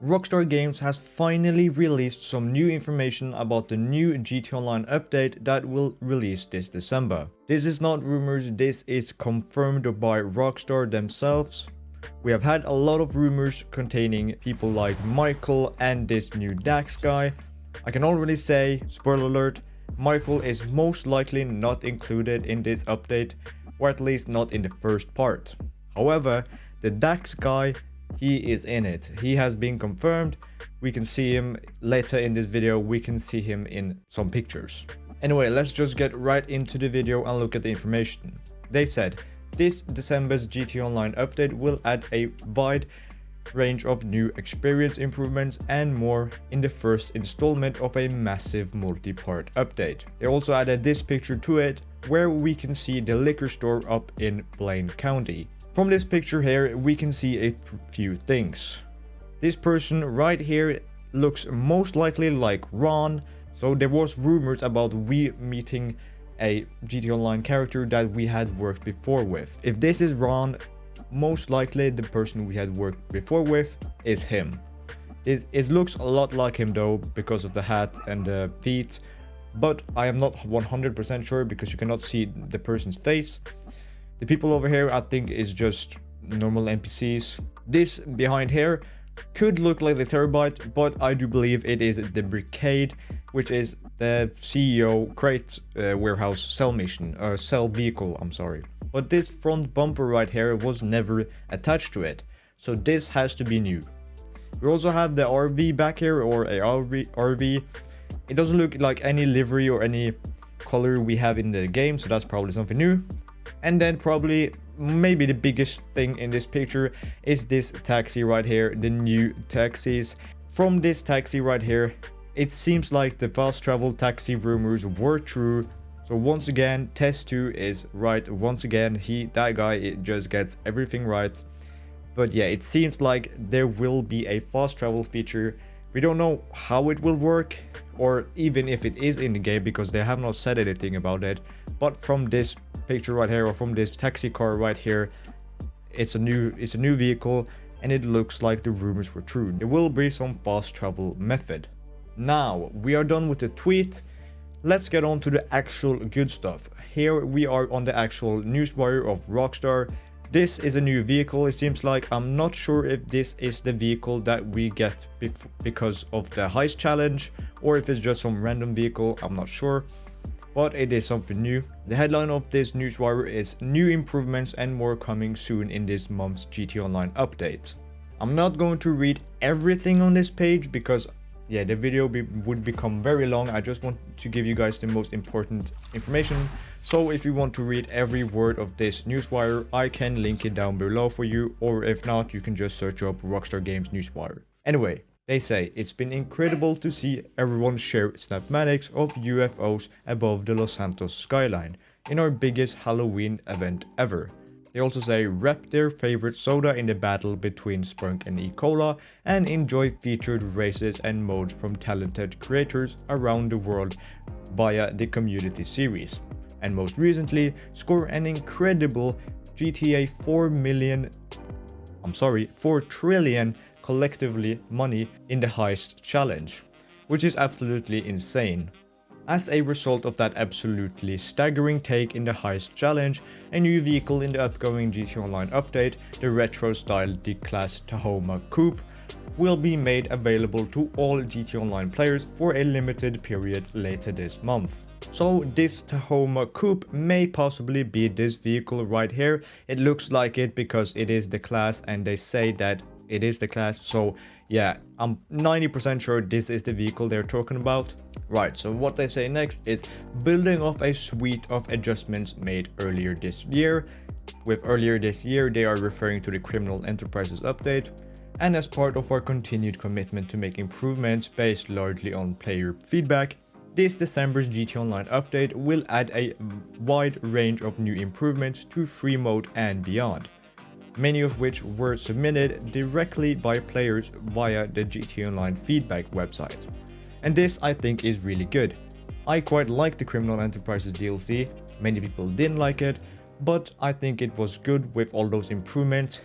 Rockstar Games has finally released some new information about the new GTA Online update that will release this December. This is not rumors, this is confirmed by Rockstar themselves. We have had a lot of rumors containing people like Michael and this new Dax guy. I can already say, spoiler alert, Michael is most likely not included in this update, or at least not in the first part. However, the Dax guy, he is in it. He has been confirmed. We can see him later in this video. We can see him in some pictures. Anyway, let's just get right into the video and look at the information. They said this December's GTA Online update will add a wide range of new experience improvements and more in the first installment of a massive multi-part update. They also added this picture to it where we can see the liquor store up in Blaine County. From this picture here we can see a few things. This person right here looks most likely like Ron, so there was rumors about we meeting a GTA Online character that we had worked before with. If this is Ron, most likely the person we had worked before with is him. It looks a lot like him though because of the hat and the feet, but I am not 100% sure because you cannot see the person's face. The people over here I think is just normal NPCs. This behind here could look like the Terabyte, but I do believe it is the Brigade, which is the CEO crate warehouse cell vehicle, I'm sorry. But this front bumper right here was never attached to it, so this has to be new. We also have the RV back here, or a RV. It doesn't look like any livery or any color we have in the game, so that's probably something new. And then probably maybe the biggest thing in this picture is this taxi right here, the new taxis. From this taxi right here, it seems like the fast travel taxi rumors were true. So once again, test 2 is right. Once again, that guy, it just gets everything right. But yeah, it seems like there will be a fast travel feature. We don't know how it will work, or even if it is in the game, because they have not said anything about it. But from this picture right here, or from this taxi car right here, it's a new vehicle, and it looks like the rumors were true. There will be some fast travel method. Now we are done with the tweet. Let's get on to the actual good stuff. Here we are on the actual newswire of Rockstar. This is a new vehicle, it seems like. I'm not sure if this is the vehicle that we get because of the heist challenge, or if it's just some random vehicle, I'm not sure. But it is something new. The headline of this newswire is new improvements and more coming soon in this month's GTA Online update. I'm not going to read everything on this page because yeah, the video would become very long. I just want to give you guys the most important information. So if you want to read every word of this newswire, I can link it down below for you, or if not, you can just search up Rockstar Games newswire. Anyway, they say it's been incredible to see everyone share snapmatics of UFOs above the Los Santos skyline in our biggest Halloween event ever. They also say rep their favorite soda in the battle between Spunk and E-Cola and enjoy featured races and modes from talented creators around the world via the community series. And most recently, score an incredible GTA 4 trillion collectively money in the heist challenge, which is absolutely insane. As a result of that absolutely staggering take in the heist challenge, a new vehicle in the upcoming GTA Online update, the retro-style D-Class Tahoma Coupe, will be made available to all GTA Online players for a limited period later this month. So this Tahoma Coupe may possibly be this vehicle right here. It looks like it because it is the class and they say that it is the class, so yeah, I'm 90% sure this is the vehicle they're talking about. Right, so what they say next is building off a suite of adjustments made earlier this year. With earlier this year, they are referring to the Criminal Enterprises update. And as part of our continued commitment to make improvements based largely on player feedback, this December's GTA Online update will add a wide range of new improvements to free mode and beyond, many of which were submitted directly by players via the GTA Online feedback website. And this I think is really good. I quite like the Criminal Enterprises DLC, many people didn't like it, but I think it was good with all those improvements.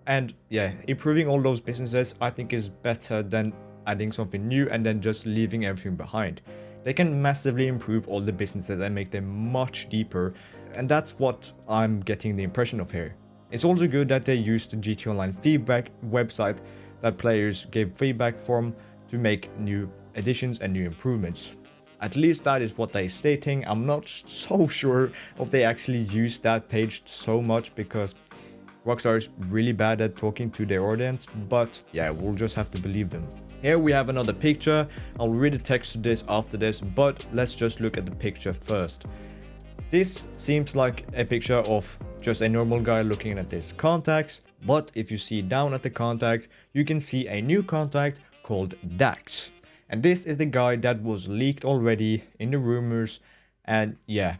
And yeah, improving all those businesses I think is better than adding something new and then just leaving everything behind. They can massively improve all the businesses and make them much deeper, and that's what I'm getting the impression of here. It's also good that they used the GT Online feedback website that players gave feedback from to make new additions and new improvements. At least that is what they're stating. I'm not so sure if they actually use that page so much because Rockstar is really bad at talking to their audience, but yeah, we'll just have to believe them. Here we have another picture. I'll read the text to this after this, but let's just look at the picture first. This seems like a picture of just a normal guy looking at his contacts, but if you see down at the contacts, you can see a new contact called Dax. And this is the guy that was leaked already in the rumors, and yeah,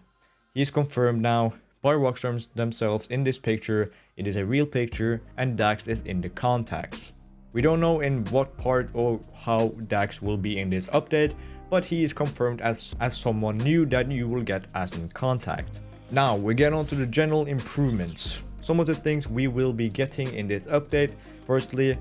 he's confirmed now by Rockstar themselves in this picture. It is a real picture and Dax is in the contacts. We don't know in what part or how Dax will be in this update, but he is confirmed as someone new that you will get as in contact. Now we get on to the general improvements. Some of the things we will be getting in this update. Firstly,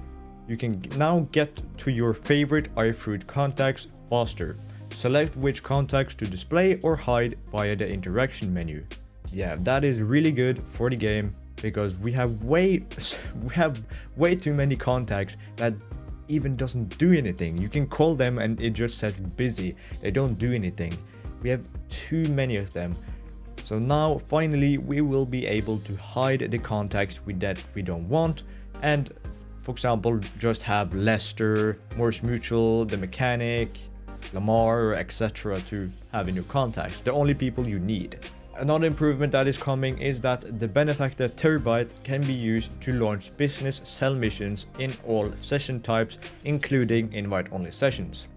you can now get to your favorite iFruit contacts faster. Select which contacts to display or hide via the interaction menu. Yeah, that is really good for the game because we have way too many contacts that even doesn't do anything. You can call them and it just says busy. They don't do anything. We have too many of them. So now finally we will be able to hide the contacts that we don't want, and for example just have Lester, Morse Mutual, the mechanic, Lamar, etc. to have in your contacts, the only people you need. Another improvement that is coming is that the benefactor Terabyte can be used to launch business sell missions in all session types, including invite-only sessions.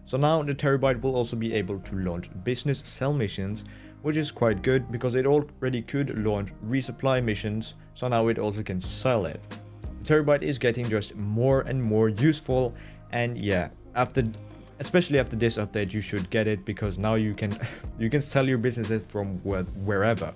So now the Terabyte will also be able to launch business sell missions, which is quite good because it already could launch resupply missions, so now it also can sell it. The Terabyte is getting just more and more useful, and yeah, especially after this update you should get it because now you can sell your businesses from wherever.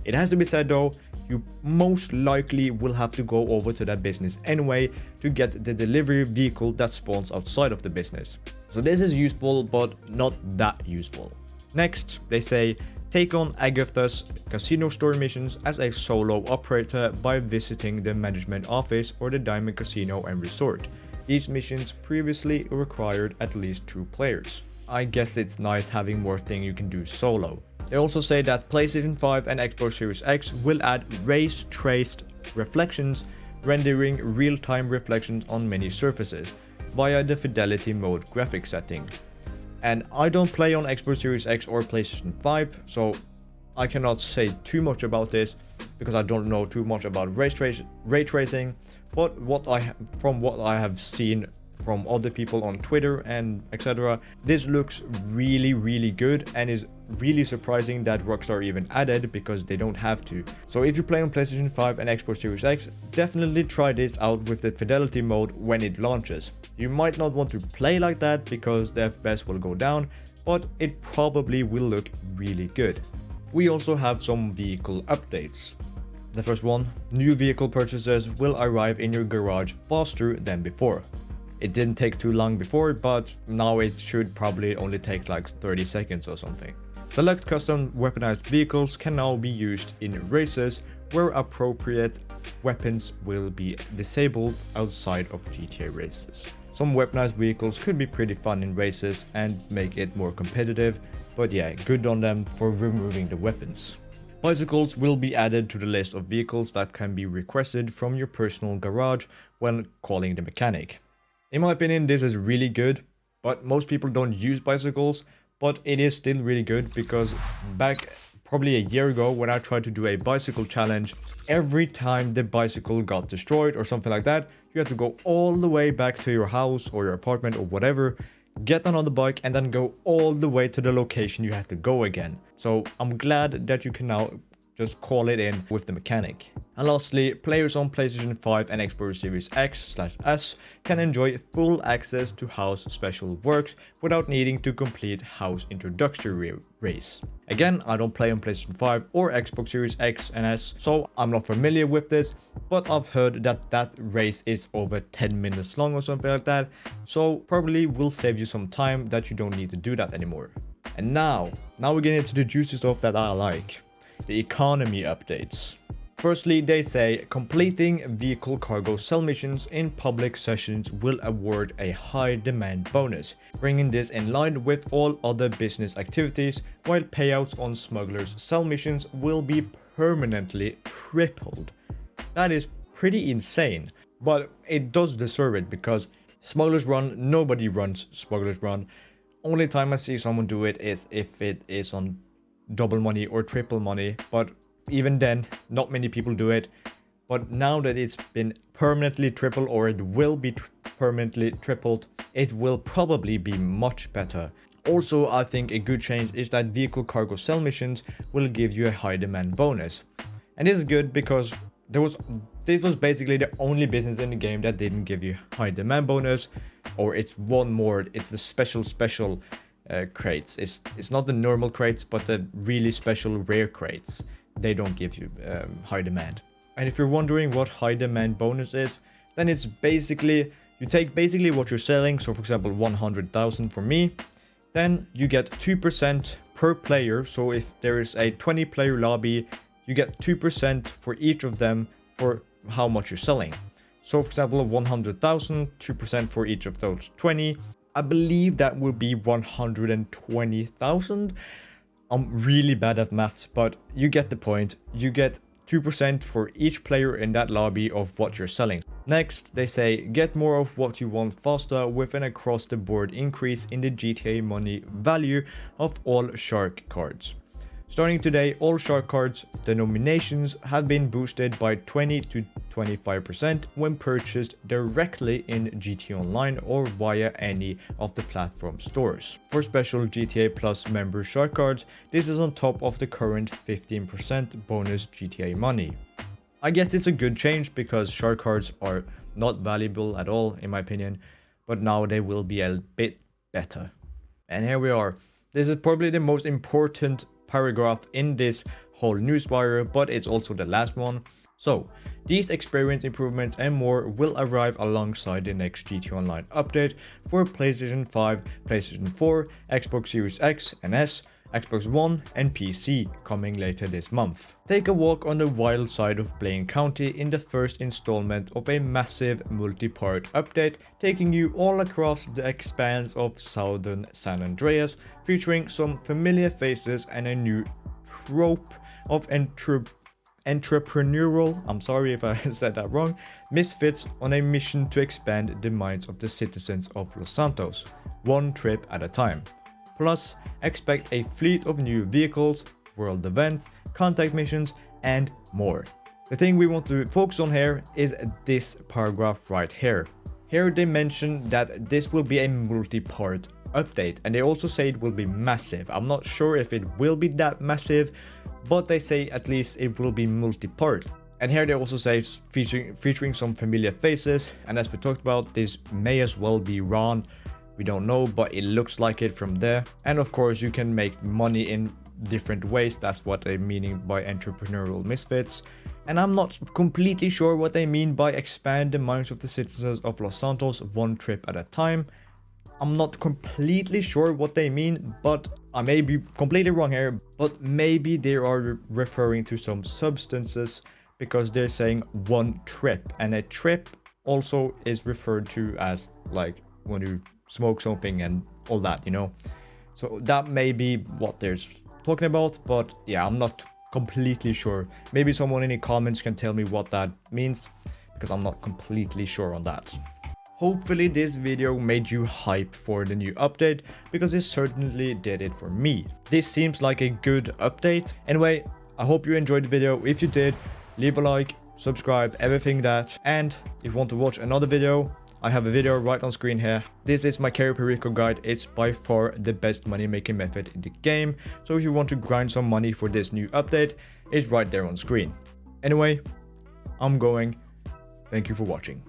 It has to be said though, you most likely will have to go over to that business anyway to get the delivery vehicle that spawns outside of the business. So this is useful but not that useful. Next, they say take on Agatha's casino store missions as a solo operator by visiting the management office or the Diamond Casino and Resort. These missions previously required at least 2 players. I guess it's nice having more things you can do solo. They also say that PlayStation 5 and Xbox Series X will add race traced reflections, rendering real-time reflections on many surfaces via the fidelity mode graphic setting. And I don't play on Xbox Series X or PlayStation 5, so I cannot say too much about this because I don't know too much about ray tracing, but from what I have seen from other people on Twitter and etc, this looks really good and is really surprising that Rockstar even added because they don't have to. So if you play on PlayStation 5 and Xbox Series X, definitely try this out with the fidelity mode when it launches. You might not want to play like that because the FPS will go down, but it probably will look really good. We also have some vehicle updates. The first one, new vehicle purchases will arrive in your garage faster than before. It didn't take too long before, but now it should probably only take like 30 seconds or something. Select custom weaponized vehicles can now be used in races where appropriate weapons will be disabled outside of GTA races. Some weaponized vehicles could be pretty fun in races and make it more competitive, but yeah, good on them for removing the weapons. Bicycles will be added to the list of vehicles that can be requested from your personal garage when calling the mechanic. In my opinion, this is really good, but most people don't use bicycles, but it is still really good because back probably a year ago when I tried to do a bicycle challenge, every time the bicycle got destroyed or something like that, you had to go all the way back to your house or your apartment or whatever, get on the bike and then go all the way to the location you had to go again. So I'm glad that you can now just call it in with the mechanic. And lastly, players on PlayStation 5 and Xbox Series X/S can enjoy full access to house special works without needing to complete house introductory race. Again, I don't play on PlayStation 5 or Xbox Series X and S, so I'm not familiar with this, but I've heard that that race is over 10 minutes long or something like that, so probably will save you some time that you don't need to do that anymore. And now we're getting into the juicy stuff that I like. The economy updates. Firstly, they say completing vehicle cargo sell missions in public sessions will award a high demand bonus, bringing this in line with all other business activities, while payouts on smugglers sell missions will be permanently tripled. That is pretty insane, but it does deserve it because Smugglers Run, nobody runs Smugglers Run. Only time I see someone do it is if it is on double money or triple money, but even then not many people do it. But now that it's been permanently tripled, or it will be permanently tripled, it will probably be much better. Also, I think a good change is that vehicle cargo sell missions will give you a high demand bonus, and this is good because this was basically the only business in the game that didn't give you high demand bonus, or it's one more, it's the special crates. It's not the normal crates, but the really special rare crates. They don't give you high demand. And if you're wondering what high demand bonus is, then it's basically, you take basically what you're selling. So for example, 100,000 for me, then you get 2% per player. So if there is a 20 player lobby, you get 2% for each of them for how much you're selling. So for example, 100,000, 2% for each of those 20. I believe that would be 120,000. I'm really bad at maths, but you get the point. You get 2% for each player in that lobby of what you're selling. Next, they say get more of what you want faster with an across the board increase in the GTA money value of all shark cards. Starting today, all shark cards denominations have been boosted by 20 to 25% when purchased directly in GTA Online or via any of the platform stores. For special GTA Plus member shark cards, this is on top of the current 15% bonus GTA money. I guess it's a good change because shark cards are not valuable at all in my opinion, but now they will be a bit better. And here we are. This is probably the most important paragraph in this whole newswire, but it's also the last one. So, these experience improvements and more will arrive alongside the next GTA Online update for PlayStation 5, PlayStation 4, Xbox Series X and S, Xbox One and PC coming later this month. Take a walk on the wild side of Blaine County in the first installment of a massive multi-part update taking you all across the expanse of southern San Andreas, featuring some familiar faces and a new trope of entrepreneurial, I'm sorry if I said that wrong, misfits on a mission to expand the minds of the citizens of Los Santos, one trip at a time. Plus, expect a fleet of new vehicles, world events, contact missions, and more. The thing we want to focus on here is this paragraph right here. Here they mention that this will be a multi-part update, and they also say it will be massive. I'm not sure if it will be that massive, but they say at least it will be multi-part. And here they also say featuring some familiar faces, and as we talked about, this may as well be Ron. We don't know, but it looks like it from there. And of course, you can make money in different ways. That's what they're meaning by entrepreneurial misfits. And I'm not completely sure what they mean by expand the minds of the citizens of Los Santos one trip at a time. I'm not completely sure what they mean, but I may be completely wrong here. But maybe they are referring to some substances because they're saying one trip. And a trip also is referred to as like when you smoke something and all that, you know. So that may be what they're talking about, but yeah, I'm not completely sure. Maybe someone in the comments can tell me what that means, because I'm not completely sure on that. Hopefully this video made you hype for the new update, because it certainly did it for me. This seems like a good update. Anyway, I hope you enjoyed the video. If you did, leave a like, subscribe, everything that. And if you want to watch another video, I have a video right on screen here. This is my Carry Perico guide. It's by far the best money making method in the game. So if you want to grind some money for this new update, is right there on screen. Anyway, I'm going. Thank you for watching.